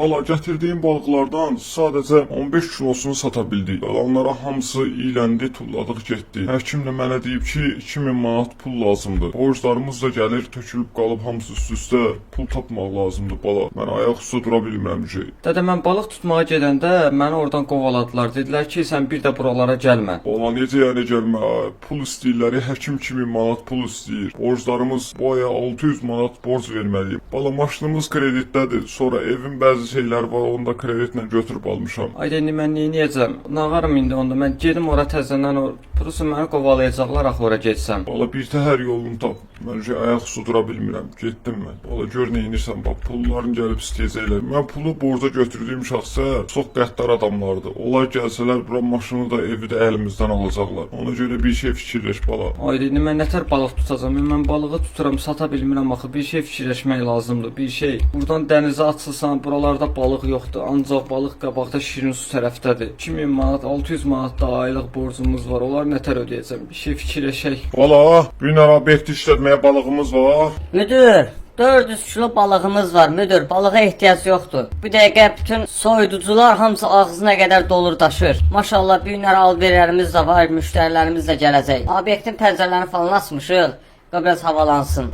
Valla gətirdiyim balıqlardan sadəcə 15 kilosunu sata bildik. Onlara hamısı iyləndi, tulladıq getdi. Həkim də mənə deyib ki, 2000 manat pul lazımdır. Borclarımız da gəlir, tökülüb qalıb hamısı üst-üstə. Pul tapmaq lazımdır bala. Mən ayaq üstə dura bilmirəm ki. Dədə, mən balıq tutmağa gedəndə məni oradan qovaladılar. Dedilər ki, sən bir də buralara gəlmə. Bala necə yəni gəlmə? Pul istəyirlər, həkim 2000 manat pul istəyir. Borclarımız bu aya 600 manat borc verməliyim. Bala maşınımız kreditdədir. Sonra evin bəzi şeylər var, onu da kreditlə götürüb almışam. Ayda indi mən neyniyəcəm? Nağarım indi onda. Mən gedim ora təzədən Prusu məni qovalayacaqlar axı ora getsəm. Bala bir təhər yolunu tap. Mən ayaq üstə dura bilmirəm. Getdim mən. Bala gör neynirsən bax. Pulların gəlib istəyəcəklər. Mən pulu borca götürdüyüm şəxslər çox qəddar adamlardır. Onlar gəlsələr bura maşını da evi də əlimizdən alacaqlar. Ona görə bir şey fikirləş bala. Ayda indi mən nətər balıq tutacağam? Mən balığı tuturam, sata bilmirəm axı. Bir şey fikirləşmək lazımdır. Bir şey. Buradan dənizə açılsan, buralarda balıq yoxdur. Ancaq balıq qabaqda şirin su tərəfdədir. 2000 manat, 600 manat da aylıq borcumuz var. Onlar nətər ödəyəcəm? Bir şey fikirləşək. Bala, bir nara obyekti işlətməyə balığımız var. Müdür, 400 kilo balığımız var müdür. Balığa ehtiyac yoxdur. Bu dəqiqə bütün soyuducular hamısı ağzına qədər dolur daşır. Maşallah bir günlər alverlərimiz də var, müştərilərimiz də gələcək. Obyektin pəncərələrini falan açmışıq. Biraz havalansın.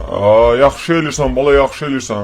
Yaxşı elirsən bala, yaxşı elirsən.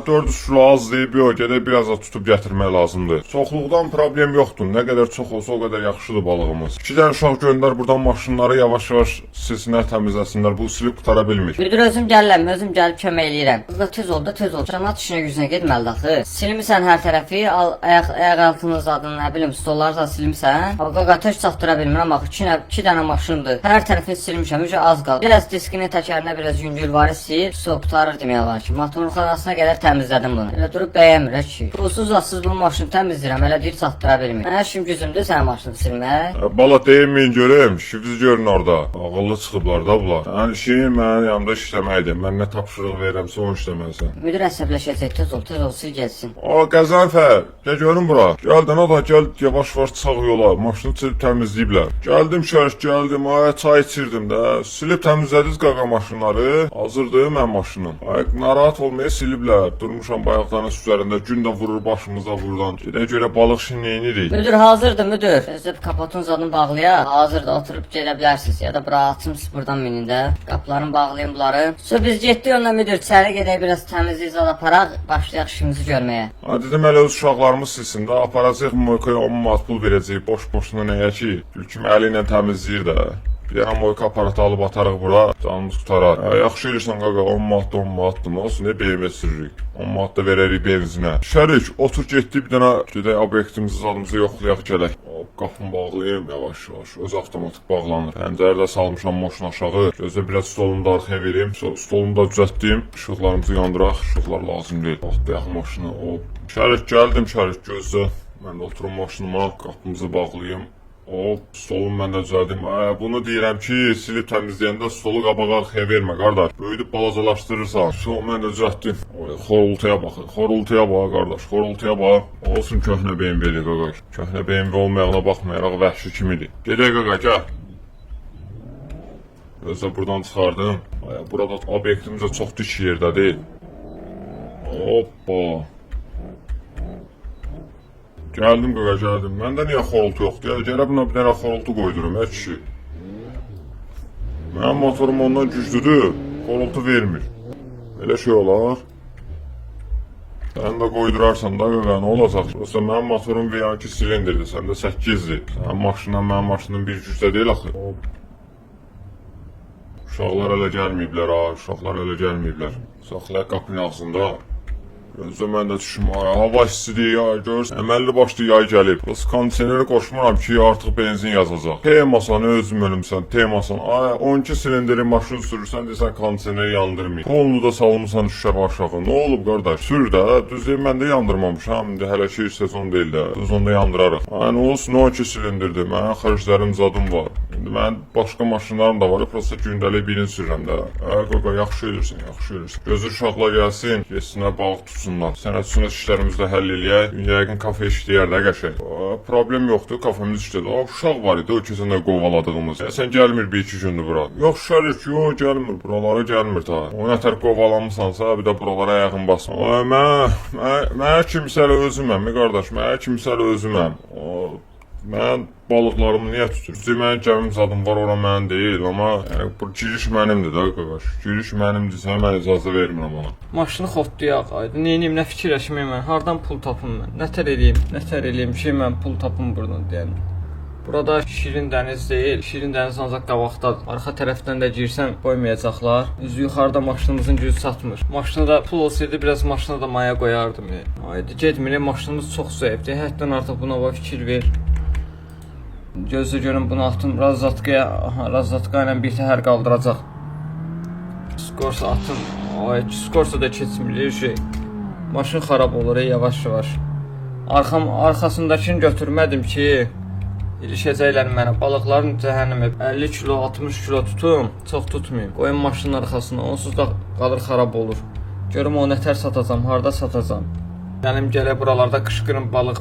400 kilo az deyib yox, gedək biraz da tutub gətirmək lazımdır. Çoxluqdan problem yoxdur. Nə qədər çox olsa o qədər yaxşıdır balığımız. 2 dənə uşaq göndər buradan maşınları yavaş-yavaş silsinlər, təmizləsinlər. Bu silib qutara bilmir. Müdür özüm gəlirəm, özüm gəlib kömək eləyirəm. Qızla tez ol da, tez ol. Cəmaət işinə gücünə getməlidir axı. Silmisən hər tərəfi, ayaq altını zadını, nə bilim, stolları da silmisən. Qaqatış çatdıra bilmirəm axı. 2 dənə maşındır. Hər tərəfini silmişəm, ücə az qaldı. Biraz diskini təkərinə biraz yüngül var sil, su qutarır demək olar ki. Motorun xanasına qədər təmizlədim bunu. Elə durub bəyənmirək ki. Pulsuz azsız bu maşını təmizləyirəm, elə deyir çatdıra bilmir. Mən işim gücümdür sənin maşını silmək. Bala deyilməyin görüm, şifriz görün orada. Ağıllı çıxıblar da bunlar. Yəni işin mənim yanımda işləməkdir. Mən nə tapşırıq verirəmsə onu işləməlisən. Müdür əsəbləşəcək, tez ol, sil gəlsin. Qəzənfər, gəl görün bura. Gəldin o da gəl yavaş-yavaş çıx yola. Maşını silib təmizləyiblər. Gəldim şərh, gəldim, çay içirdim də. Silib təmizlədiniz qaqa maşınları. Hazırdır mənim maşınım. Narahat olmaya siliblər. Durmuşam bayaqların üzərində. Gün də vurur başımıza buradan. Gedə görə balıq şimdi neyinirik? Müdür hazırdır müdür. Özü kapotun zadını bağlaya. Hazırdır oturup gedə bilərsiniz. Ya da bura açımsız buradan minin də. Qapılarını bağlayın bunları. Sonra biz getdik onunla müdür. İçəri gedək biraz təmizlik zad aparaq. Başlayaq işimizi görməyə. Dedim hələ öz uşaqlarımız silsin də. Aparacaq moykaya 10 manat pul verəcək. Boş-boşuna nəyə ki? Gülküm əli ilə təmizləyir də. Bir dənə moyka aparatı alıb atarıq bura, canımız qutarar. Yaxşı elirsən qaqa, 10 manat 10 manatdır, olsun, beymə sürürük. 10 manat da verərik benzinə. Şərik, otur getdi bir dənə, gedək obyektimizi zadımızı yoxlayaq gələk. Qapını bağlayayım yavaş-yavaş, öz avtomatik bağlanır. Pəncəri də salmışam moşun aşağı. Gözlə biraz stolumu da arxaya vereyim, stolumu da düzəltdim. İşıqlarımızı yandıraq, işıqlar lazım deyil. Vaxtlayaq maşını, Şərik, gəldim Şərik, gözlə. Mən də oturum maşınıma, qapımızı bağlayayım. Stolumu mən də düzəldim. Bunu deyirəm ki, silib təmizləyəndə stolu qabağa arxaya vermə, qardaş. Böyüdüb balacalaşdırırsan. Mən də düzəltdim. Xorultuya baxın. Xorultuya bax, qardaş. Xorultuya bax. Olsun köhnə BMW-dir, qaqa. Köhnə BMW olmayağına baxmayaraq vəhşi kimidir. Gedək, qaqa, gəl. Özə buradan çıxardım. Burada obyektimiz də çox dik yerdədir. Hoppa. Gəldim qaqa, gəldim. Məndə niyə xorultu yoxdur? Gələ buna bir dənə xorultu qoydurum, kişi. Mənim motorum ondan güclüdür, xorultu vermir. Elə şey olar. Sən də qoydurarsan da qaqa, nə olacaq? Yoxsa mənim motorum V12 silindirdir, səndə 8-dir. Sənin maşınla mənim maşınım bir gücdə deyil axı. Uşaqlar elə gəlməyiblər, uşaqlar elə gəlməyiblər. Saxlayaq qapının ağzında. Gözlə mən də düşüm, hava istidir, yay görürsən, əməlli başlı yay gəlib. Biz kondisioneri qoşmuram ki, artıq benzin yazacaq. Temasan, özüm ölümsən, temasan, 12 silindiri maşın sürürsən, deyirsən kondisioneri yandırmayın. Kolunu da salmışsan düşər aşağı, nə olub qardaş? Sür də, düzdür, mən də yandırmamışam, indi hələ ki sezon deyil də, sezonda yandırarıq. Nə olsun, 12 silindirdir, mənim xərclərim zadım var. İndi mənim başqa maşınlarım da var, prosta gündəlik birini sürürəm də. Qaqa, yaxşı elirsən, yaxşı elirsən. Gözür uşaqlar gəlsin, geçsinlər balıq tutsun. tutsunlar. Sənədçi işlərimizi də həll eləyək. Yəqin kafe işləyər də qəşəng. Problem yoxdur, kafemiz işlədi. Uşaq var idi, o keçəndə qovaladığımız. Sən gəlmir 1-2 gündür bura. Yox Şərif, yox gəlmir, buralara gəlmir ta. O nətər qovalamısansa, bir də buralara yaxın basma. Mənə kimsələ özüməm, qardaş, mənə kimsələ özüməm. Mən balıqlarımı niyə tuturum? Mənim gəmim zadım var, ora mənim deyil, amma yəni, bu giriş mənimdir da qardaş. Giriş mənimdirsə mən icazə vermirəm ona. Maşını xotlayaq, aydı. Neynim, nə fikirləşməyim mən? Hardan pul tapım mən? Nətər eləyim ki, mən pul tapım buradan deyən. Burada şirin dəniz deyil, şirin dəniz ancaq qabaqdadır. Arxa tərəfdən də girsəm qoymayacaqlar. Üzü yuxarıda maşınımızın gücü çatmır. Maşına da pul olsaydı biraz maşına da maya qoyardım. Aydı, getmir, maşınımız çox zəifdir. Həddən artıq buna fikir ver. Gözlə görün bunu atım Razzatkaya. Aha, Razzatka ilə bir təhər qaldıracaq. Skorsa atım. Ay, Skorsa da keçmir şey. Maşın xarab olur yavaş-yavaş. Arxasındakını götürmədim ki, ilişəcəklər mənə. Balıqların cəhənnəmə 50 kilo, 60 kilo tutum, çox tutmayım. Qoyun maşının arxasına, onsuz da qalır xarab olur. Görüm o nətər satacam, harda satacam. Mənim gələ buralarda qışqırın balıq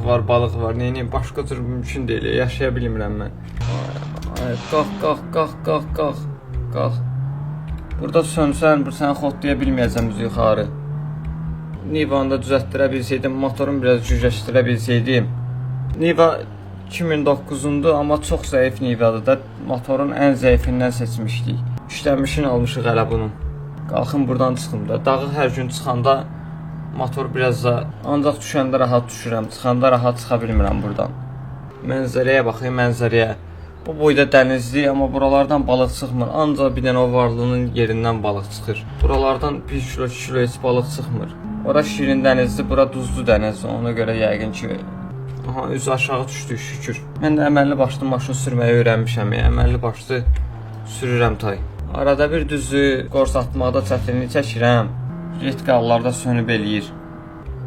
var, neyini başqa cür mümkün deyil, yaşaya bilmirəm mən. Ay, qalx. Burada sönsən, səni xotlaya bilməyəcəm üzü yuxarı. Nivanı da düzəltdirə bilsəydim, motorumu biraz gücləşdirə bilsəydim. Niva 2009-undur, amma çox zəif Nivadır da, motorun ən zəifindən seçmişdik. İşlənmişini almışıq hələ bunun. Qalxın buradan çıxım da, dağı hər gün çıxanda motor biraz da, ancaq düşəndə rahat düşürəm, çıxanda rahat çıxa bilmirəm buradan. Mənzərəyə baxayım, mənzərəyə. Bu boyda dənizli, amma buralardan balıq çıxmır. Ancaq bir dənə o varlığının yerindən balıq çıxır. Buralardan 1 kilo, 2 kilo heç balıq çıxmır. Ora şirin dənizli, bura duzlu dəniz. Ona görə yəqin ki, aha, üzü aşağı düşdük şükür. Mən də əməlli başlı maşın sürməyi öyrənmişəm. Əməlli başlı sürürəm tay. Arada bir düzü qors atmaqda çətinlik çəkirəm. Retqallarda sönüb eləyir.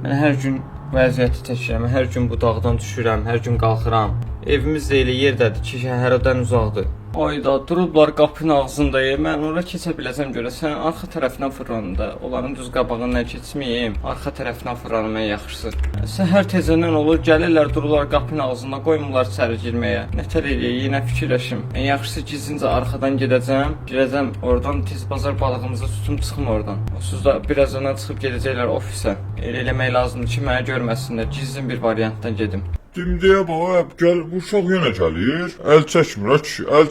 Mən hər gün vəziyyəti çəkirəm, hər gün bu dağdan düşürəm, hər gün qalxıram. Evimiz də elə yerdədir ki, şəhərdən uzaqdır. Ayda, durublar qapının ağzındayım, mən ora keçə biləcəm görə. Sən arxa tərəfindən fırlanında, onların düz qabağından keçməyim, arxa tərəfindən fırlanmaya yaxşısı. Səhər tezəndən olur, gəlirlər, dururlar qapının ağzında, qoymurlar içəri girməyə. Nətər eləyək, yenə fikirləşim. Ən yaxşısı gizlincə arxadan girəcəm, oradan tez bazar balığımızı tutum çıxım oradan. Onsuz da birazdan çıxıb gedəcəklər ofisə. Elə eləmək lazımdır ki, mənə görməsinlər, gizlin bir variantdan gedim. Dimdiyə bax, gəl, bu uşaq yenə gəlir. Əl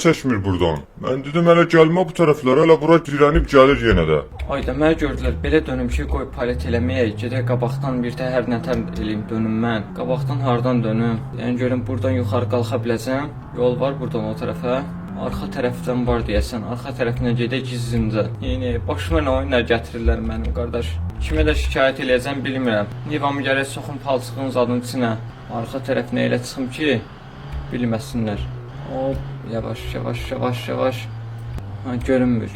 çəkmir buradan. Mən dedim hələ gəlmə bu tərəflərə, hələ bura dirənib gəlir yenə də. Ayda, mənə gördülər, belə dönüm ki, qoy palet eləməyək, gedək qabaqdan bir təhər nətər eləyim dönüm mən. Qabaqdan hardan dönüm? Yəni görüm, buradan yuxarı qalxa biləcəm. Yol var buradan o tərəfə. Arxa tərəfdən var deyəsən, arxa tərəfindən gedək gizlincə. Yəni, başıma nə oyunlar gətirirlər mənim qardaş. Kimə də şikayət eləyəcəm bilmirəm. Nivamı gərək soxum palçığın zadının içinə. Arxa tərəfinə elə çıxım ki, bilməsinlər. Hop, yavaş. Ha, görünmür,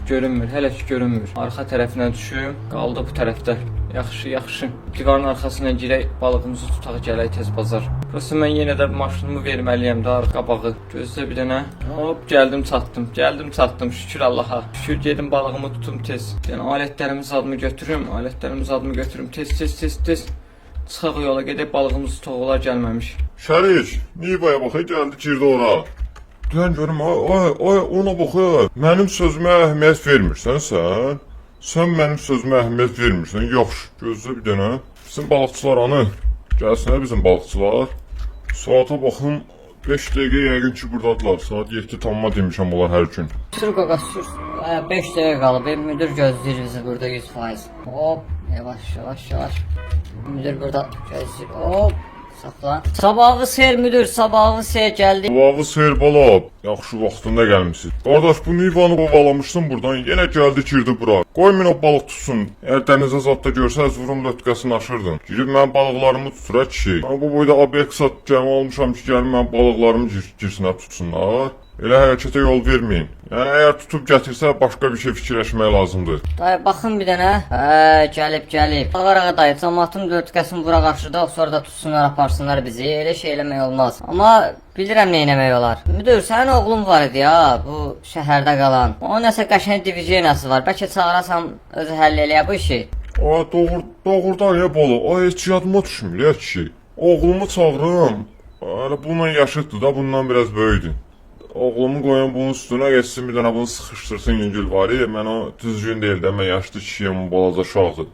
hələ ki görünmür. Arxa tərəfindən düşüm, qaldı bu tərəfdə. Yaxşı. Divarın arxasından girək, balığımızı tutaq, gələk tez bazar. Burası mən yenə də maşınımı verməliyəm də arxa qabağı. Gözlə bir dənə. Hop, gəldim çatdım, şükür Allaha. Şükür, gedim balığımı tutum tez. Yəni, alətlərimiz adımı götürüm, tez. Çıxaq yola gedək, balığımızı tutaq, olar gəlməmiş. Şərik, Nivaya bax, gəldi, girdi ora. Deyən görüm, ona bax, mənim sözümə əhəmiyyət vermirsən sən. Sən mənim sözümə əhəmiyyət vermirsən, yaxşı, gözlə bir dənə. Bizim balıqçılar anı, gəlsinlər bizim balıqçılar. Saata baxım, 5 dəqiqə yəqin ki buradadılar, saat 7 tamama demişəm onlar hər gün. Sür qaqa, sür. 5 dəqiqə qalıb, müdür gözləyir bizi burada 100%. Hop, yavaş. Müdür burada gözləyir, hop. Saxla. Sabahınız xeyir müdür, sabahınız xeyir gəldi. Sabahınız xeyir bala, yaxşı vaxtında gəlmişsiniz. Qardaş, bu Nivanı qovalamışdım buradan, yenə gəldi girdi bura. Qoymayın o balıq tutsun. Əgər dənizə zadda görsəniz vurum lötkəsini aşırdın. Girib mən balıqlarımı tutur ki. Mən bu boyda obyekt cəmi almışam ki, gəlin mən balıqlarımı girsinə tutsunlar. Elə hərəkətə yol verməyin. Yəni əgər tutub gətirsə başqa bir şey fikirləşmək lazımdır. Dayı baxın bir dənə. Gəlib. Ağarağa dayı, cəmaatın dörtkəsini bura qarşıda, sonra da tutsunlar, aparsınlar bizi. Elə şey eləmək olmaz. Amma bilirəm nə eləmək olar. Müdür, sənin oğlun var idi ya, bu şəhərdə qalan. Onun nəsə qəşəng divizeniyası var. Bəlkə çağırasan özü həll eləyə bu işi. Doğrudan ya balı. Ay heç yadıma düşmür ya ki. Oğlumu çağırım. Hələ bununla yaşıddır da, bundan biraz böyüdür. Oğlumu qoyun bunun üstünə geçsin, bir dənə bunu sıxışdırsın yüngül var ya. Mən o düzgün deyil də, mən yaşlı kişiyim, balaca uşaqdır.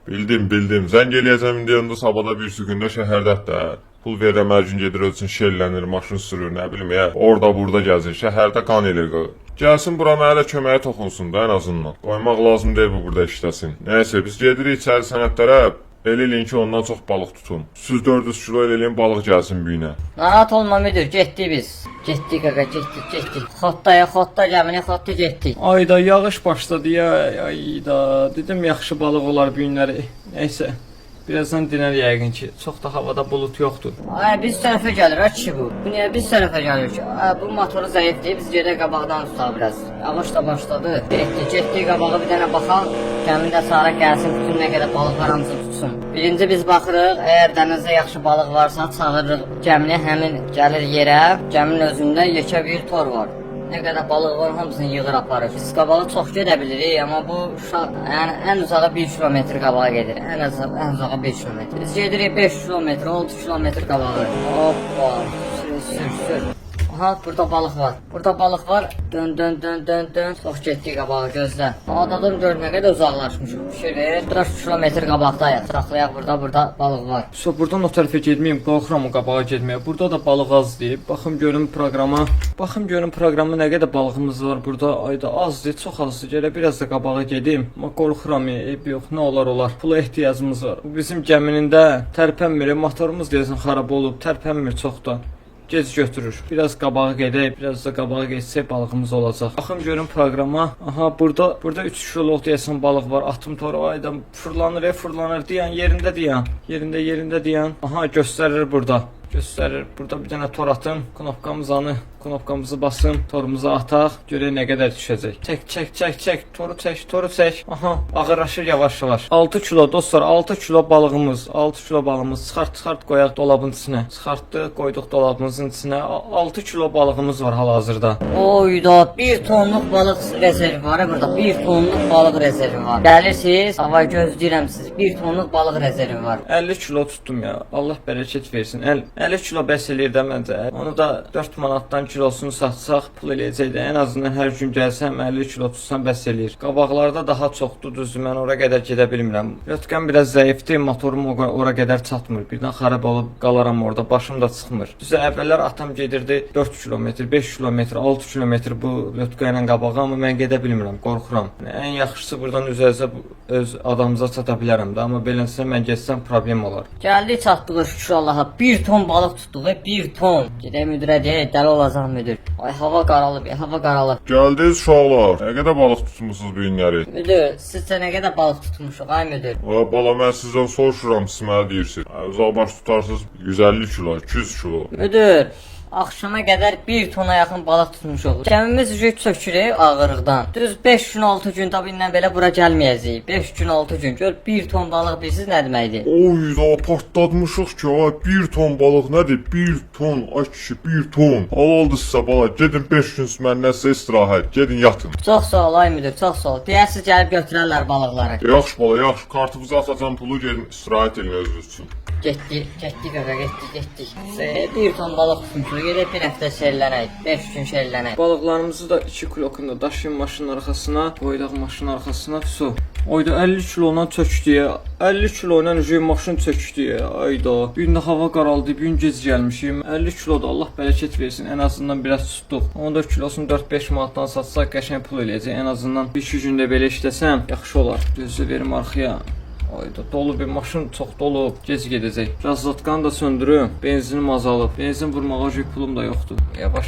Bildim. Zəng eləyəcəm indi, onda sabada bir gündə şəhərdədir də. Pul verirəm, hər gün gedir, öz üçün şellənir, maşın sürür, nə bilim ya. Orada burada gəzir, şəhərdə qan eləyir. Gəlsin bura mənə köməyə toxunsun da ən azından. Qoymaq lazım deyil bu burada işləsin. Nəysə, biz gedirik içəri sənətlərə. Elə eləyin ki, ondan çox balıq tutun. 300-400 kilo elə eləyin, balıq gəlsin büyünə. Narahat olma müdür, getdik biz. Getdik qaqa, getdik. Xotda gəmini, xotda getdik. Ayda yağış başladı ya. Ayda. Dedim yaxşı balıq olar bu günləri. Nəysə. Birazdan dinər yəqin ki. Çox da havada bulut yoxdur. Ay biz tərəfə gəlir, ki bu. Bu niyə biz tərəfə gəlir ki? Ay bu motoru zəif deyib, biz gedək qabaqdan tutaq biraz. Yağış da başladı. Getdik qabağa bir dənə baxaq. Gəmin də sarı gəlsin, bütün nə qədər balıq var hamısı tutsun. Birinci biz baxırıq, əgər dənizdə yaxşı balıq varsa çağırırıq gəmini, həmin gəlir yerə. Gəminin özündə yekə bir tor var. Nə qədər balıq var hamısını yığır aparır. Biz qabağa çox gedə bilirik, amma bu yəni ən uzağa 1 kilometr qabağa gedir. Ən uzağa 5 kilometr. Biz gedirik 5 kilometr, 6 kilometr qabağa. Hoppa, sür. Aha, burada balıq var. Dön. Çox getdik qabağa, gözlə. Adadan gör nə qədər uzaqlaşmışıq. Şöyle 4 kilometr qabaqdayıq. Saxlayaq burada balıq var. So buradan o tərəfə getməyim, qorxuram o qabağa getməyə. Burada da balıq az deyib. Baxım görüm proqrama nə qədər balığımız var burada. Ayda azdır, çox azdır. Gələ biraz da qabağa gedim. Amma qorxuram, yox, nə olar. Pula ehtiyacımız var. Bu bizim gəminin də tərpənmir, motorumuz deyəsən xarab olub, tərpənmir çox da. Gec götürür. Biraz qabağa gedək, biraz da qabağa geçsək balığımız olacaq. Baxım görüm proqrama. Aha, burada 3 kiloluq deyəsən balıq var. Atım toru ayda fırlanır, dayan, yerində dayan. Aha, göstərir burada. Burada bir dənə tor atım, knopkamızı basım, torumuzu ataq, görək nə qədər düşəcək. Çək, toru çək. Aha, ağırlaşır yavaş-yavaş. 6 kilo dostlar, 6 kilo balığımız, çıxart qoyaq dolabın içinə. Çıxartdıq, qoyduq dolabımızın içinə. 6 kilo balığımız var hal-hazırda. Oyda 1 tonluq balıq rezervi var burada. 1 tonluq balıq rezervi var. Gəlirsiniz, hava gözləyirəm siz. 1 tonluq balıq rezervi var. 50 kilo tutdum ya. Allah bərəkət versin. 50 kilo bəs eləyir də məncə. Onu da 4 manatdan kilosunu satsaq pul eləyəcək də. Ən azından hər gün gəlsəm 50 kilo tutsam bəs eləyir. Qabaqlarda daha çoxdur, düzdür. Mən ora qədər gedə bilmirəm. Yotkam biraz zəifdir, motorum ora qədər çatmır. Birdən xarab olub qalaram orada, başım da çıxmır. Düzdür, əvvəllər atam gedirdi 4 kilometr, 5 kilometr, 6 kilometr bu lotka ilə qabağa, amma mən gedə bilmirəm, qorxuram. Ən yaxşısı buradan üzərizə öz adamıza çata bilərəm də, amma beləsinə mən geçsəm problem olar. Gəldik çatdıq şükür Allaha. 1 ton balıq tutduq və 1 ton. Gedək müdirə deyək, dəli olacaq müdir. Ay hava qaralıb. Gəldiniz uşaqlar. Nə qədər balıq tutmusunuz bu günləri? Müdir, sizcə nə qədər balıq tutmuşuq ay müdir? Bala mən sizdən soruşuram, siz mənə deyirsiniz. Uzaqbaş tutarsınız 150 kilo, 200 kilo. Müdir, axşama qədər 1 tona yaxın balıq tutmuşuq. Gəmimiz yük çökürük ağırlıqdan. Düz 5 gün 6 gün dabindən belə bura gəlməyəcəyik. 5 gün 6 gün gör 1 ton balıq bilirsiniz nə deməkdir? Oy, partlatmışıq ki, 1 ton balıq nədir? 1 ton, ay kişi 1 ton. Halaldır sizə bala, gedin 5 gün məndən sizə istirahət, gedin yatın. Çox sağ ol ay müdir, çox sağ ol. Deyəsiz gəlib götürərlər balıqları. Yaxşı bala, yaxşı. Kartınızı atacam, pulu gedin istirahət edin özünüz üçün. Getdik qaqa, getdik. 1 ton balıq tutmuşuq. Gedək bir həftə şellənək, 5 gün şellənək. Balıqlarımızı da 2 kilokunda daşıyın maşının arxasına, qoydaq maşının arxasına. Su. Oyda 50 kilondan çökdüyə, 50 kiloyla maşın çökdüyə. Ayda. Bir də hava qaraldı, bir gün gec gəlmişim. 50 kiloda Allah bərəkət versin. Ən azından biraz tutduq. 14 kilosunu 4-5 manatdan satsaq qəşəng pul eləyəcək. Ən azından 1-2 gündə belə işləsəm yaxşı olar. Gözlə verim arxaya. Ayda dolu bir maşın, çox dolu, gec gedəcək. Razlatqanı da söndürüm. Benzinim azalıb. Benzin vurmağa pulum da yoxdur. Yavaş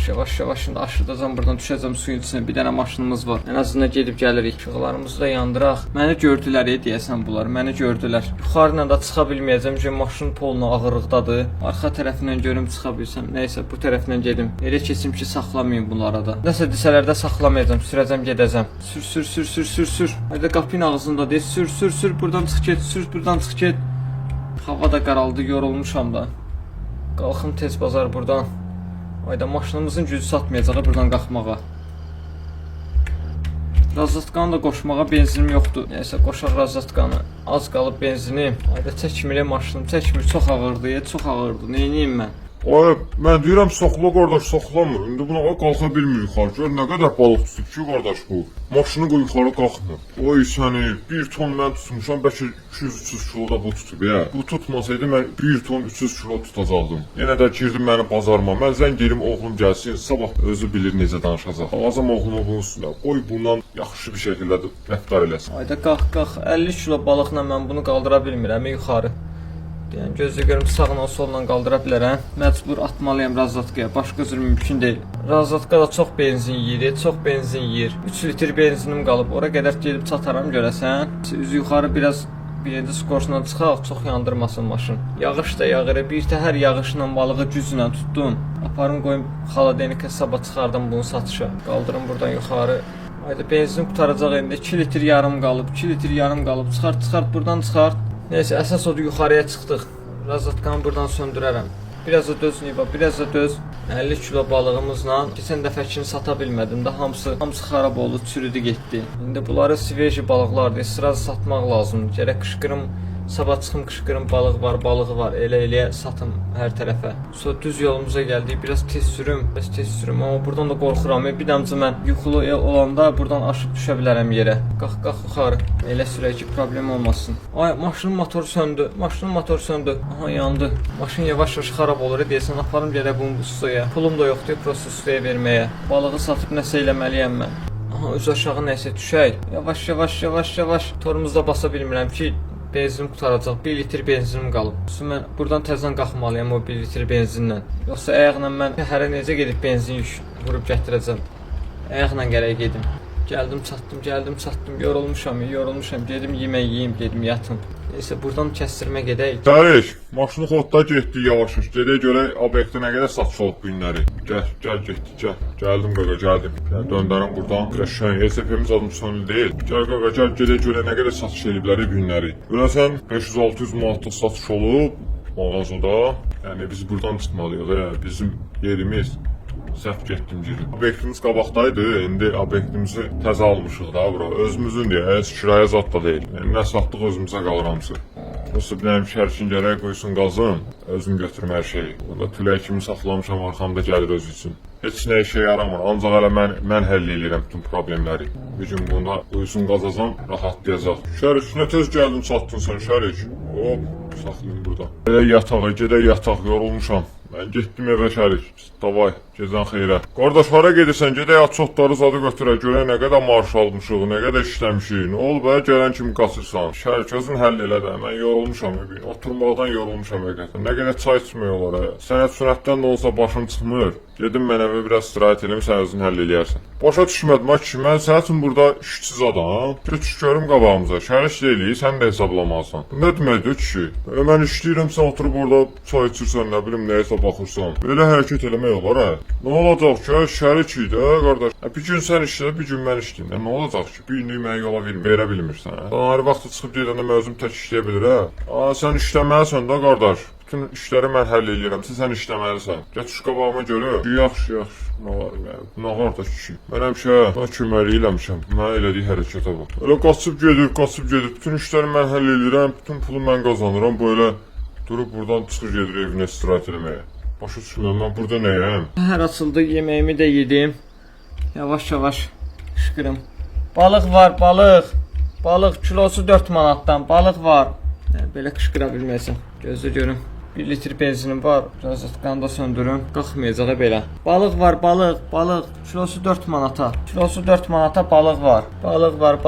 şimdi aşırdacam, buradan düşəcəm suyun içinə. Bir dənə maşınımız var. Ən azından gedib gəlirik. Işıqlarımızı da yandıraq. Məni gördülər deyəsən bunlar. Məni gördülər. Yuxarı da çıxa bilməyəcəm ki, maşın poluna ağırlıqdadır. Arxa tərəfindən görüm çıxa bilsəm. Nəysə bu tərəfindən gedim. Elə keçim ki, saxlamayım bunları da. Nəsə desələr də saxlamayacam. Sürəcəm, gedəcəm. Sür. Hayda qapının ağzında deyil. Sür. Buradan çıx. Buradan çıx get. Hava da qaraldı, yorulmuşam da. Qalxım tez bazar buradan. Ayda maşınımızın gücü satmayacağı buradan qalxmağa. Razatkanı da qoşmağa benzinim yoxdur. Nəysə qoşaq razatkanı. Az qalıb benzinim. Ayda çəkmir maşınım, çəkmir. Çox ağırdı, çox ağırdı. Neyniyim mən? Ay, mən deyirəm soxla qardaş, soxlamır. İndi buna qalxa bilmir yuxarı. Gör nə qədər balıq tutub ki, qardaş bu. Maşını qoy yuxarı qalxmır. Oy səni, 1 ton mən tutmuşam, bəlkə 200-300 kilo da bu tutub ya. Bu tutmasaydı mən 1 ton 300 kilo tutacaqdım. Yenə də girdim mənim bazarıma. Mən zəng yerim oğlum gəlsin, sabah özü bilir necə danışacaq. Ağzım oğlumu bunun üstünə. Qoy bundan yaxşı bir şəkildə rəftar eləsin. Ayda qalx, 50 kilo balıqla mən bunu qaldıra bilmirəm yuxarı. Yəni gözlə görüm sağla solla qaldıra bilərəm. Məcbur atmalıyam razatkaya. Başqa cür mümkün deyil. Razatka da çox benzin yeyir, çox benzin yeyir. 3 litr benzinim qalıb. Ora qədər gedib çataram görəsən. Üz yuxarı biraz birinci skorsla çıxaq, çox yandırmasın maşın. Yağış da yağır. Bir təhər yağışla balığı güclə tutdum. Aparım qoyum xaladenikə sabah çıxardım bunu satışa. Qaldırım buradan yuxarı. Ayda benzin qutaracaq indi. 2 litr yarım qalıb. 2 litr yarım qalıb. Çıxart buradan çıxart. Neyse əsas odur yuxarıya çıxdıq. Razatkanı buradan söndürərəm. Biraz da döz Niva, biraz da döz. 50 kilo balığımızla keçən dəfəkini sata bilmədim də hamısı xarab oldu, çürüdü getdi. İndi bunları sveji balıqlardır, sıra satmaq lazımdır. Gərək qışqırım, sabah çıxım qışqırım balığı var. Elə satım hər tərəfə. Sonra düz yolumuza gəldik. Biraz tez sürüm. Amma buradan da qorxuram. Bir damcı mən yuxulu olanda buradan aşıb düşə bilərəm yerə. Qalx yuxarı. Elə sürək ki, problem olmasın. Ay, maşının motoru söndü. Aha, yandı. Maşın yavaş-yavaş xarab olur. Deyəsən, aparım gərək bunu ustaya. Pulum da yoxdur, prosta ustaya verməyə. Balığı satıb nəsə eləməliyəm mən. Aha, öz aşağı nəsə düşək. Yavaş. Torumuzda basa bilmirəm ki, benzinim qutaracaq. 1 litr benzinim qalıb. Mən buradan təzədən qalxmalıyam o 1 litr benzinlə. Yoxsa ayaqla mən hərə necə gedib benzin yük vurub gətirəcəm. Ayaqla gərək gedim. Gəldim, çatdım. Yorulmuşam. Dedim yemək yeyim, dedim yatım. Neysə buradan kəstirmə gedək. Dəriş, maşını xodda getdi yavaş-yavaş. Gedək görək obyektə nə qədər satış olub bu günləri. Gəl getdik. Gəldim qaqa, gəldim. Döndərəm buradan. Qəşəng, ESP-miz adım sönülü deyil. Gəl qaqa, gəl gedək görək nə qədər satış ediblər bu günləri. Görəsən 500-600 manatlıq satış olub mağazada. Yəni biz buradan çıxmalıyıq. Bizim yerimiz səhv getdim girim. Obyektimiz qabaqdaydı, indi obyektimizi təzə almışıq da bura. Özümüzün deyə, heç kirayə zat da deyil. Yəni nə satdıq özümüzə qalır hamısı. Yoxsa bir dənə şərkin gərək qoysun qazın, özüm götürüm hər şeyi. Burada tülək kimi saxlamışam, arxamda gəlir özü üçün. Heç nə işə yaramır, ancaq hələ mən həll edirəm bütün problemləri. Bir gün bunda qoysun qazacam, rahatlayacaq. Şərik, nə tez gəldin çatdın sən Şərik? Hop, saxlayın burada. Gedək yataq, yorulmuşam. Mən getdim evə Şərik. Davay, gecən xeyrə. Qardaş, hara gedirsən? Gedək açotları zadı götürək, görək nə qədər marş almışıq, nə qədər işləmişik. Nə olub, gələn kimi qaçırsan? Şərik, özün həll elə də. Mən yorulmuşam, oturmaqdan yorulmuşam həqiqətən. Nə qədər çay içmək olar, Sənət sünətdən də olsa başım çıxmır. Dedim mən evə biraz istirahət edeyim, sən özün həll eləyərsən. Başa düşmədim, ki, mən sənin üçün burada işsiz adam. Köç görüm qabağımıza, şərik deyilik, sən də hesablamazsan. Bu nə deməkdir ki? Mən işləyirəm, sən oturub orada çay içirsən, nə bilim, nəyəsə baxırsan. Belə hərəkət eləmək olar, Nə olacaq ki, şərik idi, qardaş. Bir gün sən işlə, bir gün mən işləyim. Nə olacaq ki, bir günlük mənə yola verə bilmirsən. Hər vaxt çıxıb deyəndə mən özüm tək işləyə bilirəm. Sən işləməlisən də, qardaş. Bütün işləri mən həll edirəm, sən işləməlisən. Gəç şu qabağıma görür. Yaxşı. Nə var yəni? Nə qardaş ki? Mən həmişə köməklik eləmişəm. Mənə elədiyi hərəkətə bax. Elə qaçıb gedir. Bütün işləri mən həll edirəm, bütün pulu mən qazanıram. Böyle durub buradan çıxır gedir evinə istirahət etməyə. Başa düşmürəm, mən burada nəyəm? Hər açıldı, yeməyimi də yedim. Yavaş qışqırım. Balıq var, balıq. Balıq kilosu 4 manatdan, balıq var. Belə qışqıra bilməsin. Gözlə görüm. 1 litr benzinim var. Razatkanı da söndürüm. Qalxmayacaq belə. Balıq var, balıq. Kilosu 4 manata. Kilosu 4 manata balıq var. Balıq var,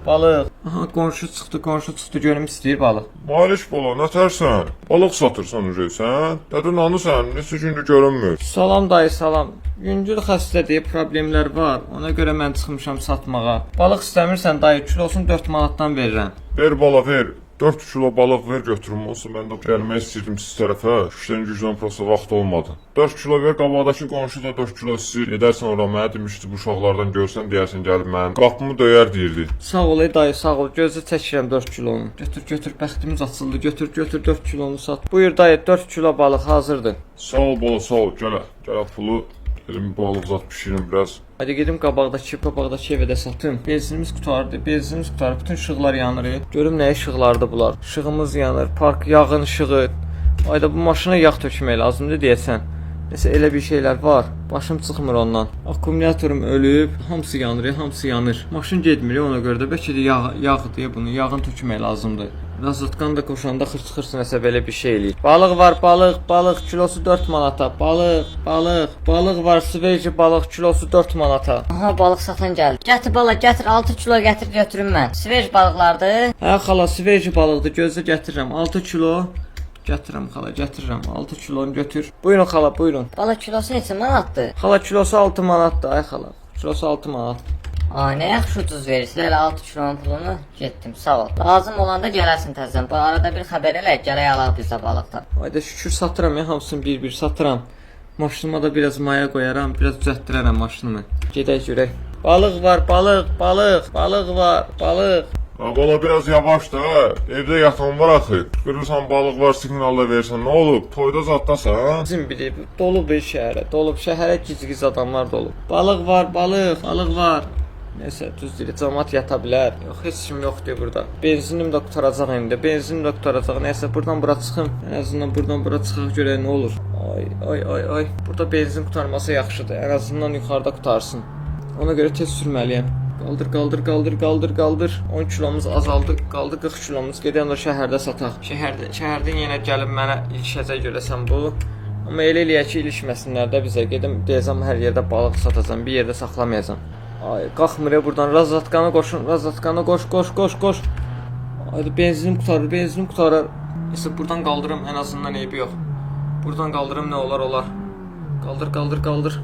balıq. Aha, qonşu çıxdı. Görüm istəyir balıq. Maliş bala, nətərsən? Balıq satırsan ürəksən? Dədin anısan, neçə gündür görünmür. Salam dayı, salam. Yüngül xəstədir, problemlər var. Ona görə mən çıxmışam satmağa. Balıq istəmirsən dayı, kilosunu 4 manatdan verirəm. Ver bala, ver. 4 kilo balıq ver götürüm olsa mən də gəlmək istəyirdim siz tərəfə. İşdən gücdən prosta vaxt olmadı. 4 kilo ver, qabaqdakı qonşu da 4 kilo istəyir. Gedərsən ora mənə demişdi bu uşaqlardan görsən deyərsən gəlib mənim qapımı döyər deyirdi. Sağ ol dayı, sağ ol. Gözlə çəkirəm 4 kilonu. Götür, bəxtimiz açıldı. Götür 4 kilonu sat. Buyur dayı, 4 kilo balıq hazırdır. Sağ ol bala, sağ ol. Gələ pulu. Dedim balıq zat pişirim biraz. Hadi gedim qabaqdakı evə də satım. Benzinimiz qurtardı. Bütün işıqlar yanır. Görüm nə işıqlardı bunlar. İşığımız yanır. Park yağın işığı. Ayda bu maşına yağ tökmək lazımdır deyəsən. Nəsə elə bir şeylər var. Başım çıxmır ondan. Akkumulatorum ölüb, hamısı yanır. Maşın getmir, ona görə də bəlkə də yağ deyə bunu yağın tökmək lazımdır. Razatqan da qoşanda xırç-xırç nəsə belə bir şey eləyir. Balıq var, balıq, kilosu 4 manata. Balıq var, sveji balıq kilosu 4 manata. Aha, balıq satan gəldi. Gətir bala, gətir 6 kilo gətir götürüm mən. Svej balıqlardır. Hə xala, sveji balıqdır, gözlə gətirirəm. 6 kilo. Gətirirəm xala, gətirirəm. 6 kilonu götür. Buyurun xala, buyurun. Balıq kilosu neçə manatdır? Xala kilosu 6 manatdır, ay xala. Kilosu 6 manat. Ay, nə yaxşı ucuz verirsən. Elə 6 kilonun pulunu getdim, sağ ol. Lazım olanda gələrsən təzədən. Bu arada bir xəbər elə, gələk alaq bizdə balıqdan. Ayda şükür satıram ya, hamısını bir-bir satıram. Maşınıma da biraz maya qoyaram, biraz düzəltdirərəm maşınımı. Gedək görək. Balıq var, balıq var. Bala biraz yavaş da, evdə yatan var axı. Görürsən balıq var, siqnalda versən, nə olub? Toyda zaddasan, ha? Bizim biri dolub bir şəhərə, şəhərə giz-giz adamlar dolub. Balıq var. Nəysə, düz deyir, cəmaət yata bilər. Yox, heç kim yoxdur burada. Benzinim də qutaracaq indi. Nəysə, buradan bura çıxım. Ən azından buradan bura çıxaq görək nə olur. Ay. Burada benzin qutarması yaxşıdır. Ən azından yuxarıda qutarsın. Ona görə tez sürməliyəm. Qaldır. 10 kilomuz azaldı. Qaldı 40 kilomuz. Gedəndə şəhərdə sataq. Şəhərdən yenə gəlib mənə ilişəcək görəsən bu. Amma elə eləyək ki, ilişməsinlər də bizə. Gedim deyəcəm hər yerdə balıq satacam, bir yerdə saxlamayacam. Ay, qalxmır ya buradan. Razatqanı qoşun. Qoş. Ay, benzinim qurtarır. Nəsə buradan qaldırım, ən azından eybi yox. Buradan qaldırım, nə olar. Qaldır.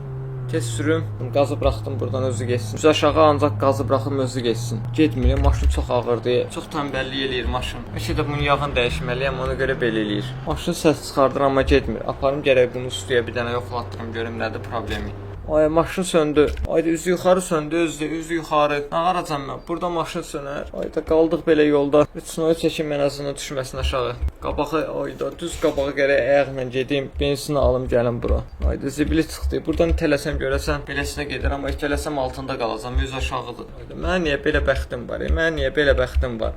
Tez sürüm. Qazı buraxdım buradan özü geçsin. Düz aşağı ancaq qazı buraxım özü geçsin. Getmir, maşın çox ağırdır. Çox tənbəllik eləyir maşın. Bəlkə də bunun yağını dəyişməliyəm, ona görə belə eləyir. Maşın səs çıxardır amma getmir. Aparım gərək bunu üstüyə bir dənə yoxlatdırım görüm nədir problemi. Ay, maşın söndü. Ayda üzü yuxarı söndü, üzü yuxarı. Nə qaracam mən? Burada maşın sönər. Ayda qaldıq belə yolda. Snow çəkim ən azından düşməsin aşağı. Qabağı, ayda düz qabağı gərək ayaqla gedim. Benzini alım gəlim bura. Ayda zibili çıxdı. Buradan tələsəm görəsən beləsinə gedir amma tələsəm altında qalacam. Yüz aşağıdır. Ayda mənə niyə belə bəxtim var?